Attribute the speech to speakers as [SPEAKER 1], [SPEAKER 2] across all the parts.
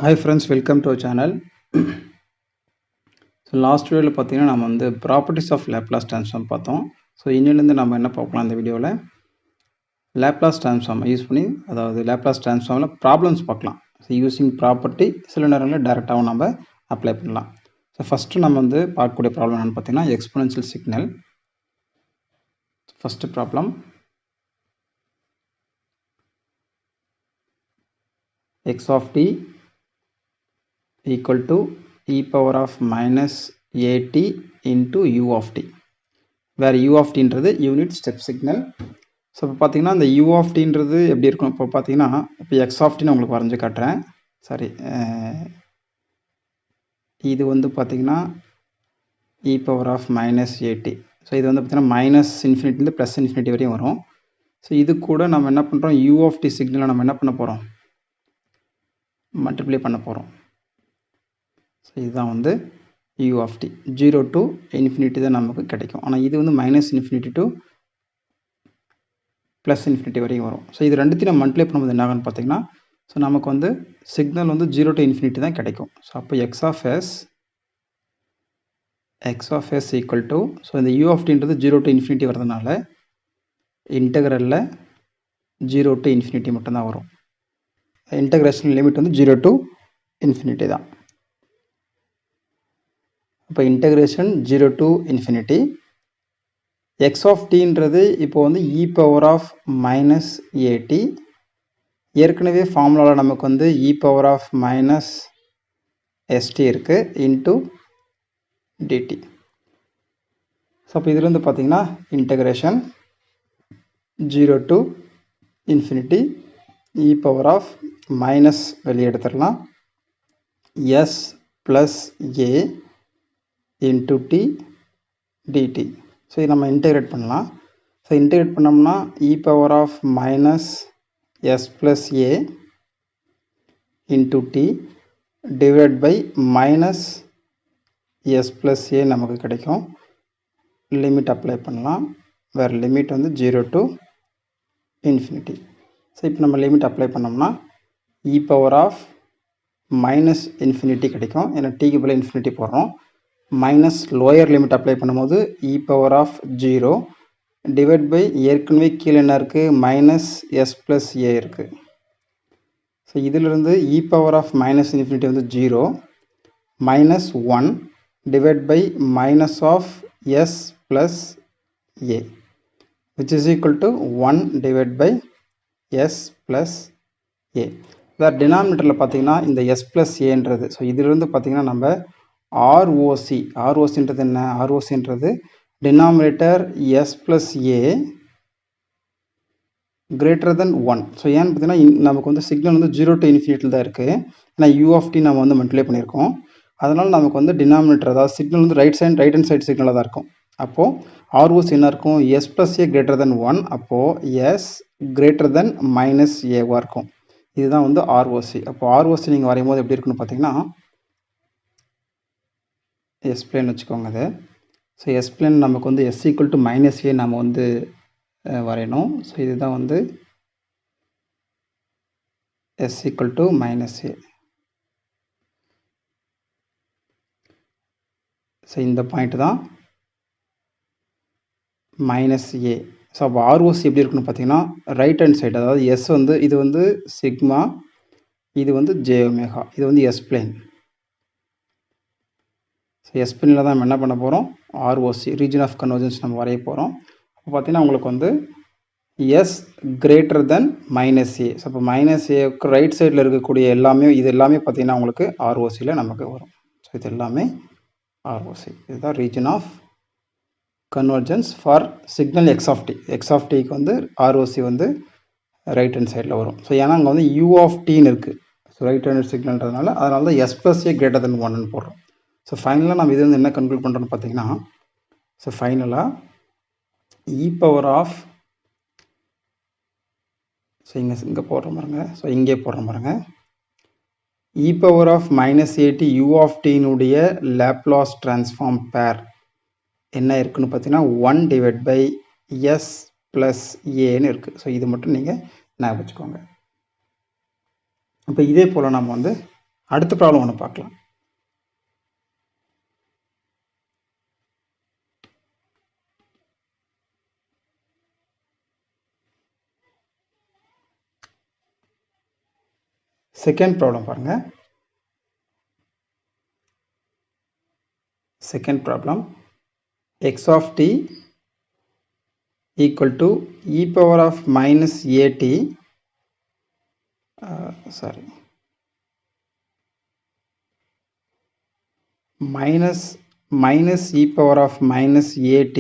[SPEAKER 1] Hi friends, welcome to our channel. So last video பார்த்தீங்கன்னா நம்ம வந்து ப்ராப்பர்ட்டிஸ் ஆஃப் லேப்லாஸ் ட்ரான்ஸ்ஃபார்ம் பார்த்தோம். So இன்னிலிருந்து நம்ம என்ன பார்க்கலாம் இந்த வீடியோவில் லேப்லாஸ் ட்ரான்ஸ்ஃபார்ம் யூஸ் பண்ணி அதாவது லேப்லாஸ் ட்ரான்ஸ்ஃபார்மில் ப்ராப்ளம்ஸ் பார்க்கலாம். ஸோ யூஸிங் ப்ராப்பர்ட்டி சில நேரங்களில் டேரெக்டாகவும் நம்ம அப்ளை பண்ணலாம். ஸோ ஃபஸ்ட்டு நம்ம வந்து பார்க்கக்கூடிய ப்ராப்ளம் என்னென்னு பார்த்தீங்கன்னா exponential signal. First problem x of t equal to e power of minus at into u of t, where u of t ன்றது யூனிட் ஸ்டெப் சிக்னல். ஸோ இப்போ பார்த்தீங்கன்னா இந்த u of t ன்றது எப்படி இருக்கும், இப்போ பார்த்தீங்கன்னா இப்போ x of t நான் உங்களுக்கு வரைஞ்சி காட்டுறேன். சாரி, இது வந்து பார்த்தீங்கன்னா e power of minus at. So இது வந்து பார்த்தீங்கன்னா மைனஸ் இன்ஃபினிட்டிலேருந்து ப்ளஸ் இன்ஃபினிட்டி வரையும் வரும். ஸோ இது கூட நம்ம என்ன பண்ணுறோம், u of t சிக்னலை நம்ம என்ன பண்ண போகிறோம், மல்டிப்ளை பண்ண போகிறோம். ஸோ இதுதான் வந்து u of t 0 to infinity தான் நமக்கு கிடைக்கும். ஆனால் இது வந்து minus infinity to plus infinity வரையும் வரும். ஸோ இது ரெண்டுத்தையும் நம்ம மல்டிப்ளை பண்ணும்போது என்ன ஆகுன்னு பார்த்தீங்கன்னா, ஸோ நமக்கு வந்து சிக்னல் வந்து 0 to infinity தான் கிடைக்கும். ஸோ அப்போ x of s equal to, so இந்த u of t ன்றது 0 to infinity வரதுனால இன்டெக்ரலில் 0 to infinity மட்டும்தான் வரும். இன்டெக்ரேஷன் லிமிட் வந்து 0 to infinity தான். இப்போ integration 0 to infinity. x of t ன்றது இப்போ வந்து e power of minus at. ஏற்கனவே ஃபார்முலாவில் நமக்கு வந்து e power of minus st இருக்குது இன்ட்டு dt. ஸோ அப்போ இதில் வந்து பார்த்தீங்கன்னா integration 0 to infinity e power of minus வெளியே எடுத்துடலாம் s plus a into t dt. So இது நம்ம இன்டெகிரேட் பண்ணலாம். ஸோ இன்டெகிரேட் பண்ணோம்னா e power of minus s plus a into t divided by minus s plus a நமக்கு கிடைக்கும். Limit apply பண்ணலாம். வேறு லிமிட் வந்து 0 to infinity. ஸோ இப்போ நம்ம லிமிட் அப்ளை பண்ணோம்னா e power of minus infinity கிடைக்கும். ஏன்னா டீக்கு பதில் இன்ஃபினிட்டி போடுறோம். மைனஸ் லோயர் லிமிட் அப்ளை பண்ணும்போது e power of 0 divide by ஏற்கனவே கீழே என்ன இருக்குது, மைனஸ் s plus a இருக்குது. ஸோ இதிலிருந்து e power of minus infinity வந்து 0 minus 1 divide by minus of s plus a which is equal to 1 divided by s plus a. வேறு டினாமினேட்டரில் பார்த்தீங்கன்னா இந்த s plus aன்றது, ஸோ இதிலிருந்து பார்த்தீங்கன்னா நம்ம ROCன்றது என்ன, ROCன்றது denominator s plus a greater than 1. So ஏன்னு பார்த்தீங்கன்னா நமக்கு வந்து சிக்னல் வந்து 0 to infinity தான் இருக்குது. ஏன்னா u of t நம்ம வந்து மல்டிப்ளை பண்ணியிருக்கோம். அதனால் நமக்கு வந்து டினாமினேட்டர் அதாவது சிக்னல் வந்து ரைட் ஹேண்ட் சைடு சிக்னலாக தான் இருக்கும். அப்போது ROC என்ன இருக்கும், s plus a greater than 1. அப்போது s greater than minus a-வாக இருக்கும். இதுதான் வந்து ROC. அப்போது ROC நீங்கள் வரையும் போது எப்படி இருக்குன்னு பார்த்தீங்கன்னா S plane வச்சுக்கோங்க அது. ஸோ S plane நமக்கு வந்து S equal to minus a நம்ம வந்து வரையணும். ஸோ இதுதான் வந்து S equal to minus a. So இந்த பாயிண்ட் தான் மைனஸ் a. ஸோ அப்போ ROC எப்படி இருக்குன்னு பார்த்தீங்கன்னா ரைட் ஹேண்ட் சைடு, அதாவது S வந்து இது வந்து சிக்மா, இது வந்து j ஒமேகா, இது வந்து S plane. So S plane தான் நம்ம என்ன பண்ண போகிறோம், ROC ரீஜன் ஆஃப் கன்வர்ஜென்ஸ் நம்ம வரைய போகிறோம். அப்போ பார்த்தீங்கன்னா உங்களுக்கு வந்து s greater than minus a. So அப்போ மைனஸ் ஏக்கு ரைட் சைடில் இருக்கக்கூடிய எல்லாமே இது எல்லாமே பார்த்தீங்கன்னா உங்களுக்கு ROCயில் நமக்கு வரும். ஸோ இது எல்லாமே ROC. இதுதான் region of convergence for signal x of t. x of tக்கு வந்து ROC வந்து ரைட் ஹேண்ட் சைடில் வரும். ஸோ ஏன்னா அங்கே வந்து u of tன்னு இருக்குது. ஸோ ரைட் ஹேண்ட் சிக்னல்ன்றதுனால அதனால தான் s plus a greater than 1ன்னு போடுறோம். ஸோ ஃபைனலாக நம்ம இது வந்து என்ன கன்க்ளூட் பண்ணுறோன்னு பார்த்தீங்கன்னா, ஸோ ஃபைனலாக e power of, ஸோ இங்கே போடுற பாருங்க, ஸோ இங்கே போடுற பாருங்க, e power of minus at u of tனுடைய லேப்லாஸ் டிரான்ஸ்ஃபார்ம் பேர் என்ன இருக்குன்னு பார்த்தீங்கன்னா 1 டிவைட் பை s plus aன்னு இருக்குது. ஸோ இது மட்டும் நீங்கள் ஞாபகம் வச்சுக்கோங்க. இப்போ இதே போல் நம்ம வந்து அடுத்த ப்ராப்ளம் ஒன்று பார்க்கலாம். செகண்ட் ப்ராப்ளம் பாருங்க. Second problem x of t equal to e power of minus at minus e power of minus at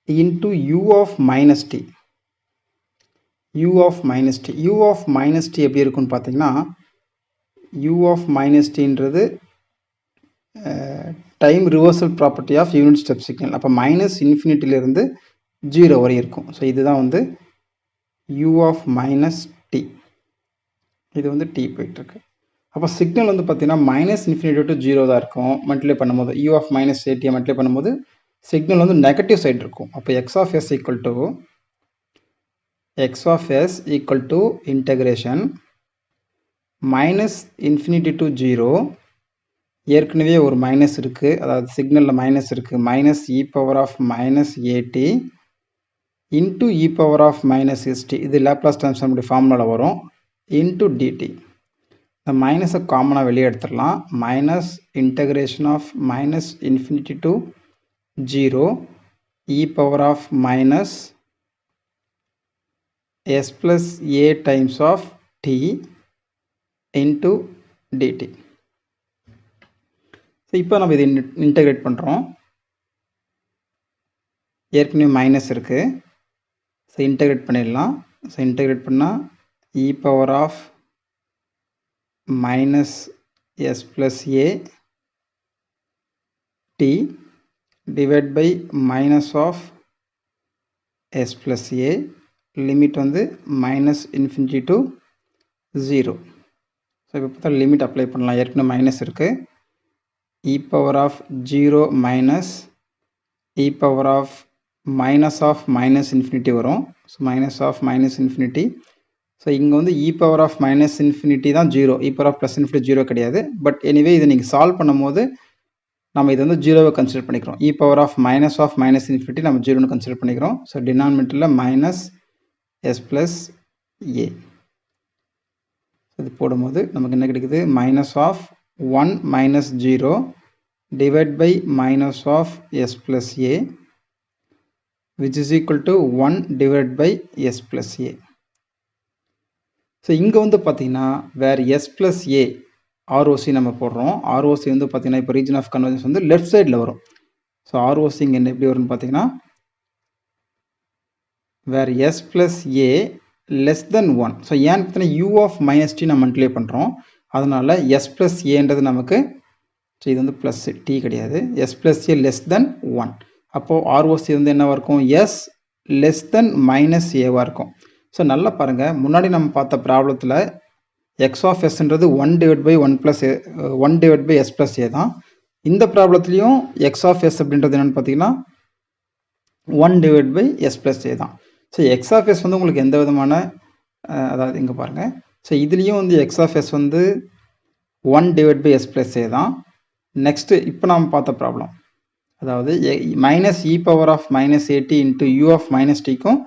[SPEAKER 1] into u of minus t. u of minus t எப்படி இருக்குன்னு பார்த்தீங்கன்னா, u of minus t ன்றது time reversal property of unit step signal. அப்போ minus இன்ஃபினிட்டிலிருந்து 0 வரை இருக்கும். So இதுதான் வந்து u of minus t. இது வந்து t போயிட்டுருக்கு. அப்போ சிக்னல் வந்து பார்த்தீங்கன்னா மைனஸ் இன்ஃபினிட்டி டு 0 தான் இருக்கும். மல்டிப்ளை பண்ணும்போது u of minus at multiply பண்ணும்போது சிக்னல் வந்து நெகட்டிவ் சைடு இருக்கும். அப்போ x of s equal to integration minus infinity to 0, ஏற்கனவே ஒரு மைனஸ் இருக்குது, அதாவது சிக்னலில் மைனஸ் இருக்குது, minus E power of minus AD into e power of minus s t, இது லேப்லாஸ் ட்ரான்ஸ்ஃபார்முடைய ஃபார்முலாவில் வரும், இன்ட்டு டிடி. இந்த மைனஸை காமனாக வெளியே எடுத்துடலாம். Minus integration of minus infinity to 0 e power of minus s plus a times of t into dt. இப்போ நம்ம இதை இன்டகிரேட் பண்ணுறோம். ஏற்கனவே மைனஸ் இருக்குது. ஸோ இன்டகிரேட் பண்ணிடலாம். ஸோ இன்டகிரேட் பண்ணால் E power of minus S plus A T divide by minus of S plus A, limit வந்து minus infinity to 0. So இப்போ பார்த்தா லிமிட் அப்ளை பண்ணலாம். ஏற்கனவே மைனஸ் இருக்குது. e power of 0 minus e power of minus infinity வரும். So minus of minus infinity. So இங்கே வந்து e power of minus infinity தான் 0, e power of plus infinity 0 கிடையாது. பட் எனிவே இதை நீங்கள் சால்வ் பண்ணும்போது நம்ம இது வந்து 0வை கன்சிடர் பண்ணிக்கிறோம். e power of minus infinity நம்ம 0ன்னு கன்சிடர் பண்ணிக்கிறோம். ஸோ டினாமினேட்டரில் மைனஸ் எஸ் ப்ளஸ் ஏ. இது போடும்போது நமக்கு என்ன கிடைக்குது? Minus of 1 minus 0 divided by minus of s plus a which is equal to 1 divided by s plus a. So இங்கே வந்து பார்த்தீங்கன்னா வேறு s plus a ROC நம்ம போடுறோம். ROC வந்து பார்த்தீங்கன்னா இப்போ ரீஜன் ஆஃப் கன்வர்ஜன்ஸ் வந்து லெஃப்ட் சைடில் வரும். ஸோ ROC இங்கே என்ன எப்படி வரும்னு பார்த்தீங்கன்னா வேறு s plus a less than 1. So ஏன்னு பார்த்தீங்கன்னா u of minus t நம்ம மல்டிப்ளை பண்ணுறோம். அதனால் s plus ஏன்றது நமக்கு, ஸோ இது வந்து ப்ளஸ் டி கிடையாது, s plus a less than 1. அப்போது ROC வந்து என்னவாக இருக்கும்? s லெஸ் தென் மைனஸ் ஏவாக இருக்கும். ஸோ நல்லா பாருங்கள், முன்னாடி நம்ம பார்த்த ப்ராப்ளத்தில் எக்ஸ் ஆஃப் எஸ்ன்றது 1 divide by 1 divide by S plus A தான். இந்த ப்ராப்ளத்துலேயும் எக்ஸ் ஆஃப் எஸ் அப்படின்றது என்னென்னு பார்த்தீங்கன்னா 1 divide by S plus A தான். ஸோ எக்ஸ் ஆஃப் எஸ் வந்து உங்களுக்கு எந்த விதமான, அதாவது இங்கே பாருங்கள், ஸோ இதுலேயும் வந்து எக்ஸ் ஆஃப் எஸ் வந்து 1 divide by S plus A தான். நெக்ஸ்ட்டு இப்போ நாம் பார்த்த ப்ராப்ளம், அதாவது minus E power of minus AD into U of minus டிக்கும்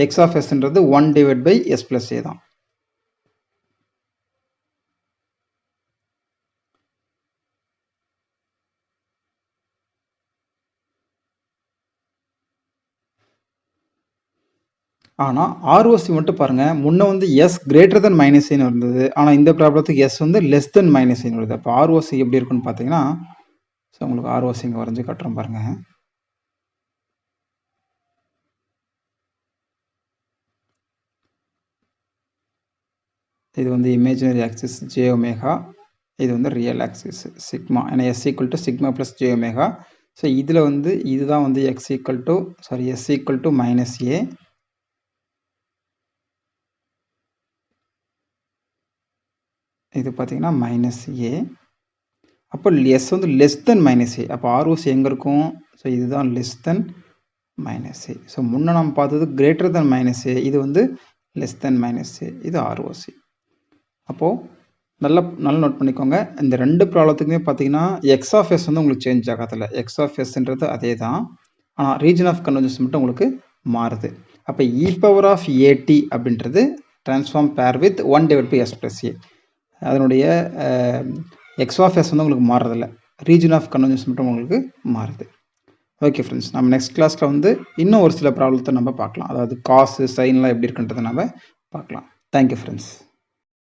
[SPEAKER 1] எக்ஸ் ஆஃப் எஸ்ன்றது 1 divide by S plus A தான். ஆனால் ஆர்ஓசி மட்டும் பாருங்கள், முன்னே வந்து எஸ் கிரேட்டர் தென் மைனஸ் ஏன்னு இருந்தது, ஆனால் இந்த ப்ராப்ளத்துக்கு எஸ் வந்து லெஸ் தென் மைனஸ் ஏன்னு வருது. அப்போ ஆர்ஓசி எப்படி இருக்குன்னு பார்த்தீங்கன்னா, ஸோ உங்களுக்கு ஆர்ஓசி இங்கே வரைஞ்சி கட்டுறோம் பாருங்கள். இது வந்து இமேஜினரி ஆக்சிஸ் ஜே ஒமேகா, இது வந்து ரியல் ஆக்சிஸ் சிக்மா. ஏன்னா s equal to sigma plus j omega. So இதில் வந்து இதுதான் வந்து s equal to minus a, இது பார்த்தீங்கன்னா மைனஸ் ஏ. அப்போ எஸ் வந்து லெஸ் தென் மைனஸ் ஏ. அப்போ ஆர்ஓசி எங்கே இருக்கும்? ஸோ இதுதான் லெஸ் தென் மைனஸ் ஏ. ஸோ முன்னே நம்ம பார்த்தது கிரேட்டர் தென் மைனஸ் ஏ, இது வந்து லெஸ் தென் மைனஸ் ஏ, இது ஆர்ஓசி. அப்போது நல்லா நோட் பண்ணிக்கோங்க. இந்த 2 ப்ராப்ளத்துக்குமே பார்த்தீங்கன்னா, எக்ஸ் ஆஃப் எஸ் வந்து உங்களுக்கு சேஞ்ச் ஆகாதுல்ல. எக்ஸ் ஆஃப் எஸ்ன்றது அதே தான். ஆனால் ரீஜன் ஆஃப் கன்வர்ஜென்ஸ் மட்டும் உங்களுக்கு மாறுது. அப்போ இ பவர் ஆஃப் ஏடி அப்படின்றது transform bear with 1/s + a. அதனுடைய எக்ஸ் ஆஃப் எஸ் வந்து உங்களுக்கு மாறுறதில்ல. ரீஜன் ஆஃப் கன்வர்ஜென்ஸ் மட்டும் உங்களுக்கு மாறுது. ஓகே ஃப்ரெண்ட்ஸ், நம்ம நெக்ஸ்ட் கிளாஸில் வந்து இன்னும் ஒரு சில ப்ராப்ளத்தை நம்ம பார்க்கலாம். அதாவது காசு சைன்லாம் எப்படி இருக்குன்றதை நம்ம பார்க்கலாம். Thank you friends.